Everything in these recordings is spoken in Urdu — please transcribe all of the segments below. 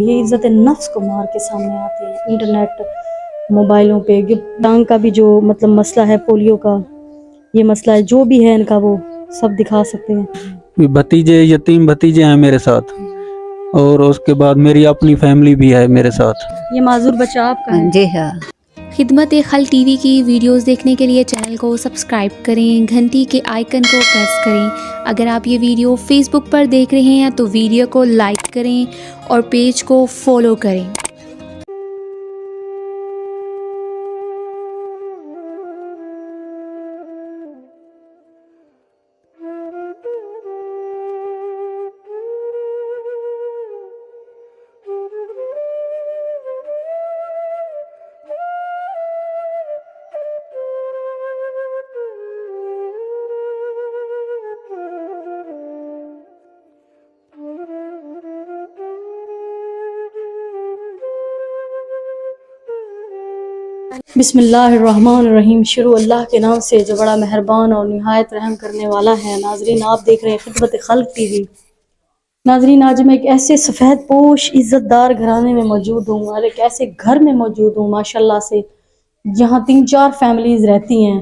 یہ عزت نفس کو مار کے سامنے آتے ہیں انٹرنیٹ موبائلوں پہ. ٹانگ کا بھی جو مطلب مسئلہ ہے، پولیو کا یہ مسئلہ ہے، جو بھی ہے ان کا وہ سب دکھا سکتے ہیں. بھتیجے، یتیم بھتیجے ہیں میرے ساتھ، اور اس کے بعد میری اپنی فیملی بھی ہے میرے ساتھ. یہ معذور بچہ آپ کا ہے؟ جی ہاں. خدمت خلق ٹی وی کی ویڈیوز دیکھنے کے لیے چینل کو سبسکرائب کریں، گھنٹی کے آئیکن کو پریس کریں. اگر آپ یہ ویڈیو فیس بک پر دیکھ رہے ہیں تو ویڈیو کو لائک کریں اور پیج کو فالو کریں. بسم اللہ الرحمن الرحیم. شروع اللہ کے نام سے جو بڑا مہربان اور نہایت رحم کرنے والا ہے. ناظرین، آپ دیکھ رہے ہیں خدمت خلق ٹی وی. ناظرین، آج میں ایک ایسے سفید پوش عزت دار گھرانے میں موجود ہوں اور ایک ایسے گھر میں موجود ہوں ماشاءاللہ سے، جہاں 3-4 فیملیز رہتی ہیں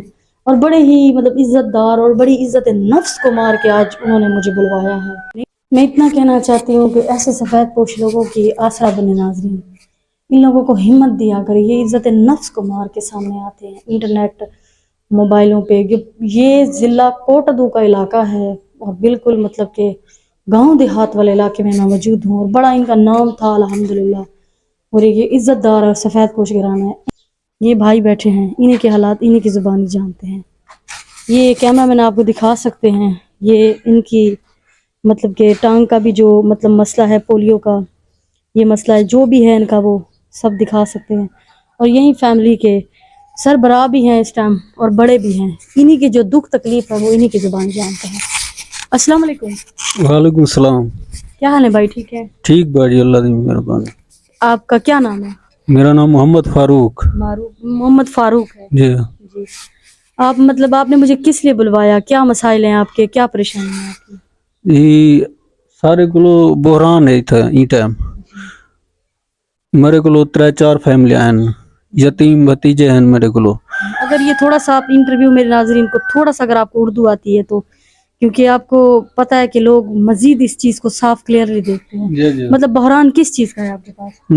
اور بڑے ہی مطلب عزت دار اور بڑی عزت نفس کو مار کے آج انہوں نے مجھے بلوایا ہے. میں اتنا کہنا چاہتی ہوں کہ ایسے سفید پوش لوگوں کی آسرا بنے. ناظرین، ان لوگوں کو ہمت دیا کرے. یہ عزت نفس کو مار کے سامنے آتے ہیں انٹرنیٹ موبائلوں پہ. یہ ضلع کوٹدو کا علاقہ ہے اور بالکل مطلب کہ گاؤں دیہات والے علاقے میں موجود ہوں، اور بڑا ان کا نام تھا الحمدللہ. اور یہ عزت دار اور سفید پوش گھرانا ہے. یہ بھائی بیٹھے ہیں، انہی کے حالات انہی کی زبانی جانتے ہیں. یہ کیمرہ مین آپ کو دکھا سکتے ہیں. یہ ان کی مطلب کہ ٹانگ کا بھی جو مطلب مسئلہ ہے، پولیو کا یہ مسئلہ ہے، جو بھی ہے ان کا وہ سب دکھا سکتے ہیں. اور یہی فیملی کے سربراہ بھی ہیں اس ٹائم اور بڑے بھی ہیں. انہی کی جو دکھ تکلیف ہے وہ انہی کی زبان جانتے ہیں. السلام علیکم. وعلیکم السلام. کیا حال ہے بھائی؟ ٹھیک ہے؟ ٹھیک بھائی، اللہ کی مہربانی. آپ کا کیا نام ہے؟ میرا نام محمد فاروق. محمد فاروق ہے. جی. جی. آپ مطلب آپ نے مجھے کس لیے بلوایا؟ کیا مسائل ہیں آپ کے؟ کیا پریشانی ہے آپ کی؟ یہ سارے کلو بحران ہے تھا ای ٹائم. میرے کو 3-4 فیملیاں ہیں، یتیم بھتیجے ہیں میرے کو. اگر یہ تھوڑا سا آپ انٹرویو میرے ناظرین کو تھوڑا سا اگر آپ کو اردو آتی ہے تو، کیونکہ آپ کو پتہ ہے کہ لوگ مزید اس چیز کو صاف کلیئرلی دیکھتے ہیں. جی جی. مطلب بحران کس چیز کا ہے آپ کے پاس؟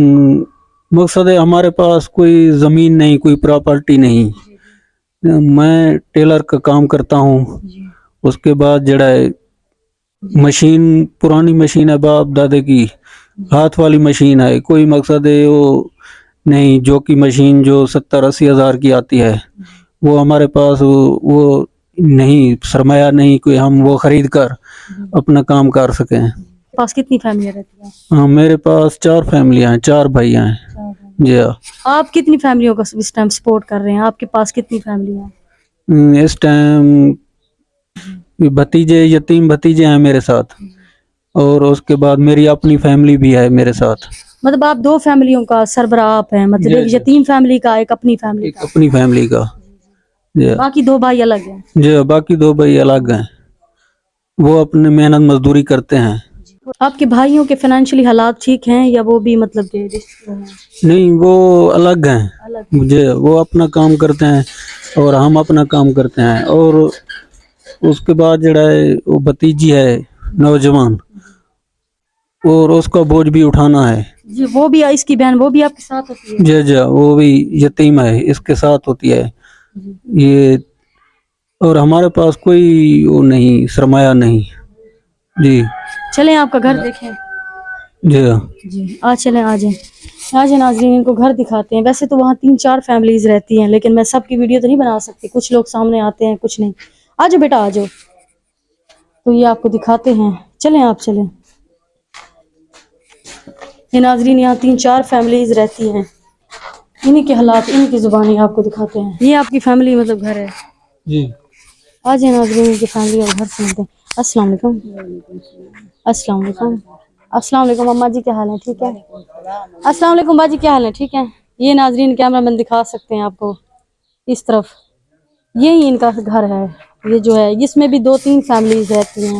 مقصد ہے ہمارے پاس کوئی زمین نہیں، کوئی پراپرٹی نہیں. میں ٹیلر کا کام کرتا ہوں. اس کے بعد جڑا ہے مشین، پرانی مشین ہے باپ دادے کی، ہاتھ والی مشین ہے. کوئی مقصد ہے وہ نہیں، جو کی مشین جو 70-80 ہزار کی آتی ہے وہ ہمارے پاس وہ نہیں، سرمایہ نہیں کوئی ہم وہ خرید کر اپنا کام کر سکیں. پاس کتنی فیملیاں رہتی ہیں؟ ہاں، میرے پاس 4 فیملیاں ہیں، 4 بھائی ہیں. جی ہاں. آپ کتنی فیملیوں کا اس ٹائم سپورٹ کر رہے ہیں؟ آپ کے پاس کتنی فیملیاں ہیں اس ٹائم؟ بھتیجے، یتیم بھتیجے ہیں میرے ساتھ، اور اس کے بعد میری اپنی فیملی بھی ہے میرے ساتھ. مطلب آپ 2 فیملیوں کا سربراہ آپ ہیں، مطلب ایک یتیم فیملی کا، ایک اپنی فیملی ایک کا. اپنی فیملی کا. باقی 2 بھائی الگ ہیں. جی، باقی 2 بھائی الگ ہیں، وہ اپنے محنت مزدوری کرتے ہیں. آپ کے بھائیوں کے فائنینشلی حالات ٹھیک ہیں یا وہ بھی مطلب کہ نہیں، وہ الگ ہیں. مجھے وہ اپنا کام کرتے ہیں اور ہم اپنا کام کرتے ہیں. اور اس کے بعد جڑا ہے وہ بھتیجی ہے نوجوان، اور اس کا بوجھ بھی اٹھانا ہے. جی، وہ بھی اس کی بہن وہ بھی آپ کے ساتھ ہوتی ہے؟ جی جی، وہ بھی یتیم ہے، اس کے ساتھ ہوتی ہے یہ. اور ہمارے پاس کوئی وہ نہیں، سرمایہ نہیں. جی. چلیں آپ کا گھر دیکھیں. جی جی، چلیں آ جائیں ناظرین، ان کو گھر دکھاتے ہیں. ویسے تو وہاں 3-4 فیملیز رہتی ہیں، لیکن میں سب کی ویڈیو تو نہیں بنا سکتی. کچھ لوگ سامنے آتے ہیں، کچھ نہیں. آ جاؤ بیٹا، آ جاؤ. تو یہ آپ کو دکھاتے ہیں. چلیں آپ چلیں. یہ ناظرین، یہاں 3-4 فیملیز رہتی ہیں. انہی کے حالات انہی کی زبانی آپ کو دکھاتے ہیں. یہ آپ کی فیملی مطلب گھر ہے. جی. آ جائیں ناظرین کی فیملی اور گھر سنتے ہیں. السلام علیکم. السلام علیکم. السلام علیکم اماں جی، کیا حال ہے؟ ٹھیک ہے؟ السلام علیکم باجی، کیا حال ہے؟ ٹھیک ہے؟ یہ ناظرین کیمرہ مین دکھا سکتے ہیں آپ کو اس طرف. یہی ان کا گھر ہے. یہ جو ہے اس میں بھی 2-3 فیملیز رہتی ہیں.